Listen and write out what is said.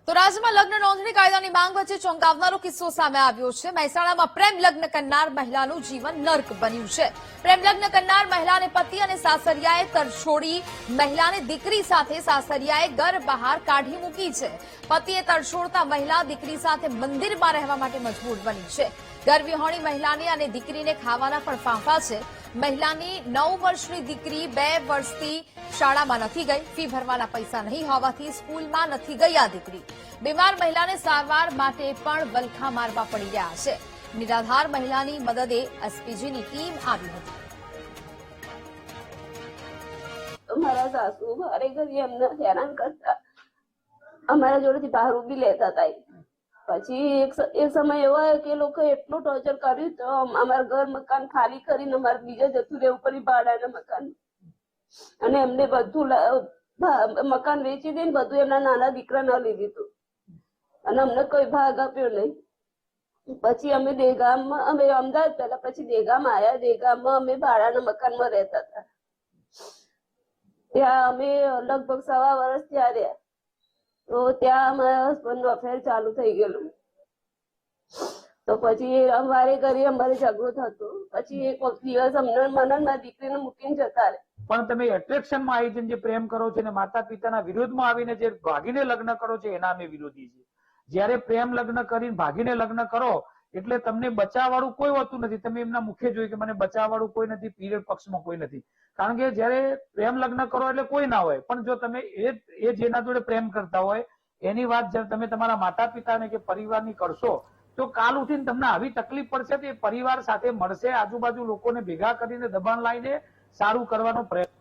તો રાજ્યમાં લગ્ન નોંધણી કાયદાની માંગ વચ્ચે ચોંકાવનારો કિસ્સો સામે આવ્યો છે। મહેસાણામાં પ્રેમ લગ્ન કરનાર મહિલાનું જીવન નર્ક બન્યું છે। પ્રેમ લગ્ન કરનાર મહિલાને પતિ અને સાસરિયાએ તરછોડી મહિલાને દીકરી સાથે સાસરિયાએ ઘર બહાર કાઢી મૂકી છે। પતિએ તરછોડતા મહિલા દીકરી સાથે મંદિરમાં રહેવા માટે મજબૂર બની છે। ઘરવિહોણી મહિલાને અને દીકરીને ખાવાના પણ ફાંફા છે। મહિલાની 9 વર્ષની દીકરી 2 વર્ષથી શાળામાં નથી ગઈ। ફી ભરવાના પૈસા નહીં હોવાથી સ્કૂલમાં નથી ગઈ આ દીકરી। બીમાર મહિલાને સારવાર માટે પણ વલખા મારવા પડી રહ્યા છે। નિરાધાર મહિલાની મદદે એસપીજીની ટીમ આવી હતી। અમારા સાસુ મારે ઘરે અમને હેરાન કરતા, અમારા જોડેથી ભાડું બી લેતા હતા। પછી એક સમય એવો આવ્યો કે લોકો એટલું ટોર્ચર કર્યું તો અમારા ઘર મકાન ખાલી કરીને અમારે બીજે જતું રહેવું પડ્યું ભાડાના મકાન, અને એમને બધું મકાન વેચી દઈને બધું એમના નાના દીકરાને લઈ દીધું અને અમને કોઈ ભાગ આપ્યો નહીં। પછી અમે દેગામમાં, અમે અમદાવાદ પહેલા, પછી દેગામ આવ્યા। દેગામમાં અમે ભાડાના મકાનમાં રહેતા હતા। ત્યાં અમે લગભગ 1.5 વર્ષ ત્યાં રહ્યા। તો ત્યાં અમારા હસબન્ડનું અફેર ચાલુ થઈ ગયેલું। તો પછી અમારે ઘરે અમારે ઝઘડો થતો। પછી એક દિવસ અમને મારી દીકરીને મૂકીને જતા રહે। પણ તમે એટ્રેક્શનમાં આવી જઈને જે પ્રેમ કરો છો ને માતા પિતાના વિરોધમાં આવીને જે ભાગીને લગ્ન કરો છો એના અમે વિરોધી છીએ। જયારે પ્રેમ લગ્ન કરીને ભાગીને લગ્ન કરો એટલે તમને બચાવવાળું કોઈ હોતું નથી। તમે એમના મુખે જોયું કે મને બચાવવાળું કોઈ નથી, પીરિયડ પક્ષમાં કોઈ નથી। કારણ કે જયારે પ્રેમ લગ્ન કરો એટલે કોઈ ના હોય, પણ જો તમે એ જેના જોડે પ્રેમ કરતા હોય એની વાત જયારે તમે તમારા માતા પિતાને કે પરિવારની કરશો તો કાલ ઉઠીને તમને આવી તકલીફ પડશે તો એ પરિવાર સાથે મળશે, આજુબાજુ લોકોને ભેગા કરીને દબાણ લાવીને સારું કરવાનો પ્રયત્ન